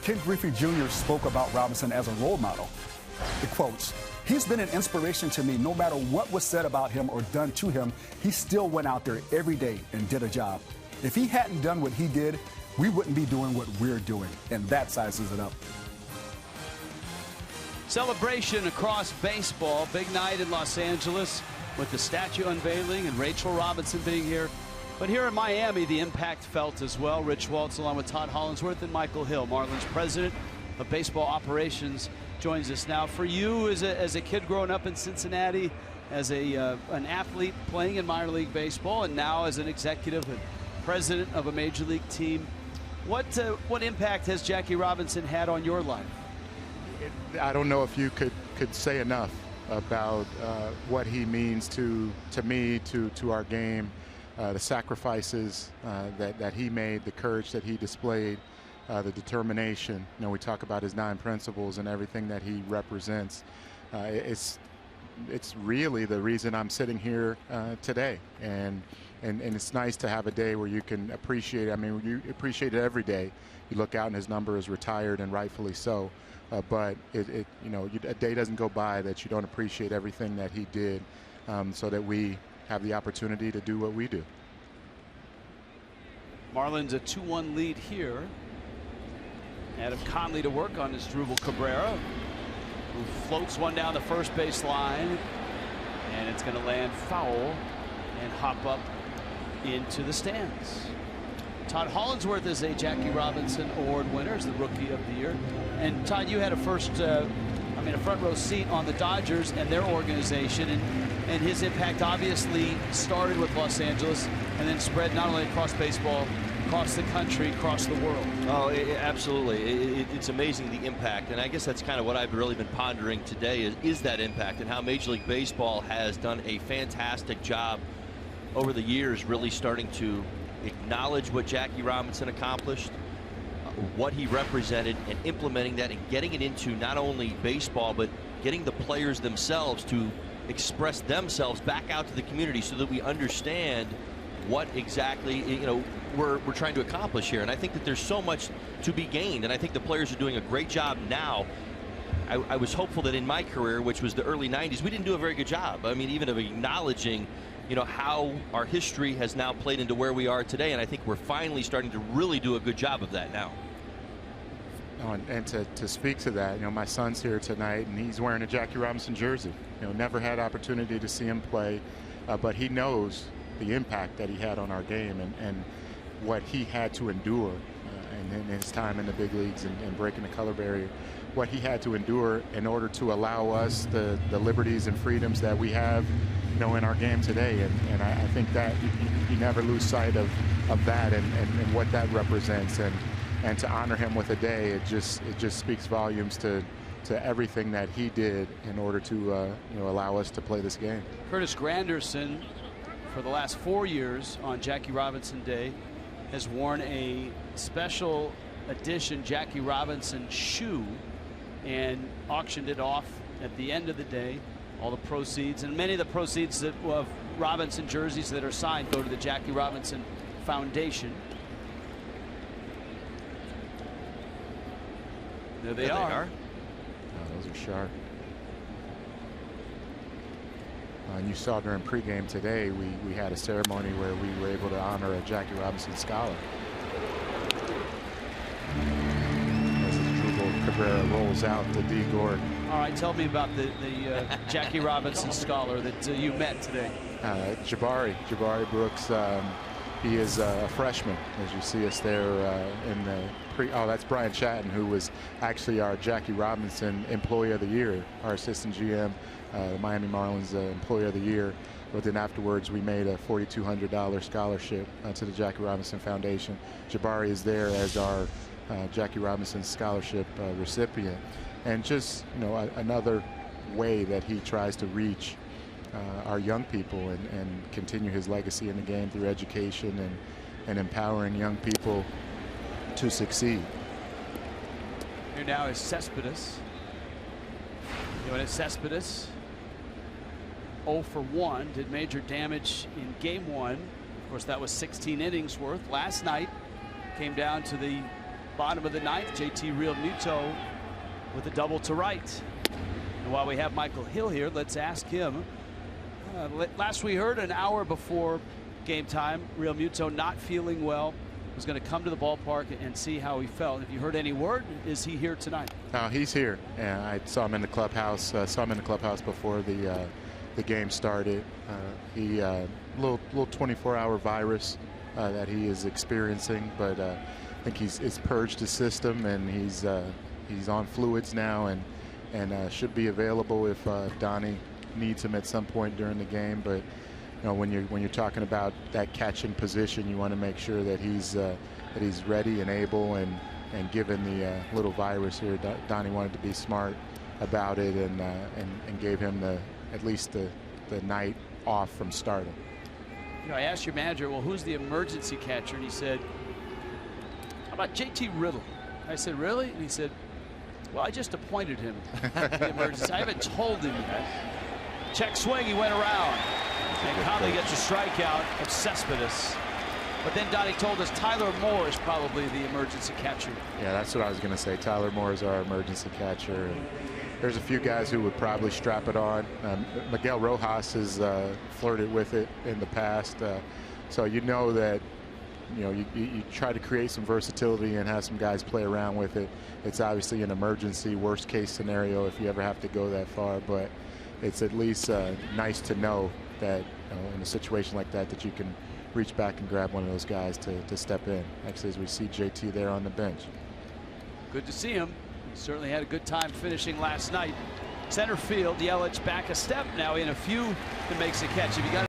Ken Griffey Jr. spoke about Robinson as a role model. It quotes, "He's been an inspiration to me. No matter what was said about him or done to him, he still went out there every day and did a job. If he hadn't done what he did, we wouldn't be doing what we're doing." And that sizes it up. Celebration across baseball. Big night in Los Angeles with the statue unveiling and Rachel Robinson being here. But here in Miami, the impact felt as well. Rich Waltz along with Todd Hollingsworth and Michael Hill, Marlins president of baseball operations, joins us now. For you as a kid growing up in Cincinnati, as an athlete playing in minor league baseball, and now as an executive and president of a major league team, what impact has Jackie Robinson had on your life? I don't know if you could say enough about what he means to me, to our game, the sacrifices that he made, the courage that he displayed, the determination. You know, we talk about his 9 principles and everything that he represents. It's really the reason I'm sitting here today, and it's nice to have a day where you can appreciate. I mean, you appreciate it every day. You look out and his number is retired, and rightfully so. But you know, a day doesn't go by that you don't appreciate everything that he did, so that we have the opportunity to do what we do. Marlins a 2-1 lead here. Adam Conley to work on Asdrubal Cabrera, who floats one down the first base line, and it's going to land foul and hop up into the stands. Todd Hollingsworth is a Jackie Robinson Award winner, as the Rookie of the Year. And Todd, you had a front row seat on the Dodgers and their organization, and his impact obviously started with Los Angeles and then spread not only across baseball, across the country, across the world. Oh, absolutely. It's amazing, the impact. And I guess that's kind of what I've really been pondering today is that impact, and how Major League Baseball has done a fantastic job over the years, really starting to acknowledge what Jackie Robinson accomplished, what he represented, and implementing that and getting it into not only baseball, but getting the players themselves to express themselves back out to the community, so that we understand what exactly, you know, we're trying to accomplish here. And I think that there's so much to be gained, and I think the players are doing a great job now. I was hopeful that in my career, which was the early 90s, we didn't do a very good job. I mean, even of acknowledging, you know, how our history has now played into where we are today, and I think we're finally starting to really do a good job of that now. And to speak to that, you know, my son's here tonight, and he's wearing a Jackie Robinson jersey. You know, never had opportunity to see him play, but he knows the impact that he had on our game, and what he had to endure and in his time in the big leagues and breaking the color barrier, what he had to endure in order to allow us the liberties and freedoms that we have, you know, in our game today. And I think that you never lose sight of that and what that represents, and to honor him with a day, it just speaks volumes to everything that he did in order to you know, allow us to play this game. Curtis Granderson, for the last 4 years on Jackie Robinson Day, has worn a special edition Jackie Robinson shoe and auctioned it off at the end of the day. All the proceeds, and many of the proceeds of Robinson jerseys that are signed, go to the Jackie Robinson Foundation. There they are. Oh, those are sharp. And you saw during pregame today, we had a ceremony where we were able to honor a Jackie Robinson scholar. As Asdrubal Cabrera rolls out the D Gord. All right, tell me about the Jackie Robinson scholar that you met today. Jabari Brooks. He is a freshman, as you see us there in the oh, that's Brian Chatton, who was actually our Jackie Robinson Employee of the Year, our assistant GM, the Miami Marlins Employee of the Year. But then afterwards, we made a $4,200 scholarship to the Jackie Robinson Foundation. Jabari is there as our Jackie Robinson scholarship recipient, and just, you know, another way that he tries to reach our young people and continue his legacy in the game through education and empowering young people to succeed. Here now is Cespedes. Yoenis Cespedes, 0 for 1, did major damage in game 1. Of course, that was 16 innings worth. Last night came down to the Bottom of the ninth, JT Realmuto with a double to right. And while we have Michael Hill here, let's ask him. Last we heard, an hour before game time, Realmuto not feeling well, was going to come to the ballpark and see how he felt. Have you heard any word? Is he here tonight? He's here. And I saw him in the clubhouse. Before the game started. He little 24-hour virus that he is experiencing, but I think it's purged his system, and he's on fluids now, and should be available if Donnie needs him at some point during the game. But when you're talking about that catching position, you want to make sure that he's ready and able, and given the little virus here, Donnie wanted to be smart about it, and gave him at least the night off from starting. I asked your manager, well, who's the emergency catcher? And he said, how about JT Riddle? I said, really? And he said, well, I just appointed him the emergency. I haven't told him yet. Check swing, he went around. And Conley gets a strikeout of Cespedes. But then Donnie told us Tyler Moore is probably the emergency catcher. Yeah, that's what I was going to say. Tyler Moore is our emergency catcher. And there's a few guys who would probably strap it on. Miguel Rojas has flirted with it in the past. So you know that you try to create some versatility and have some guys play around with it. It's obviously an emergency, worst case scenario if you ever have to go that far. But it's at least nice to know that in a situation like that you can reach back and grab one of those guys to step in. Actually, as we see JT there on the bench. Good to see him. He certainly had a good time finishing last night. Center field, Yelich back a step now in a few that makes a catch. If you got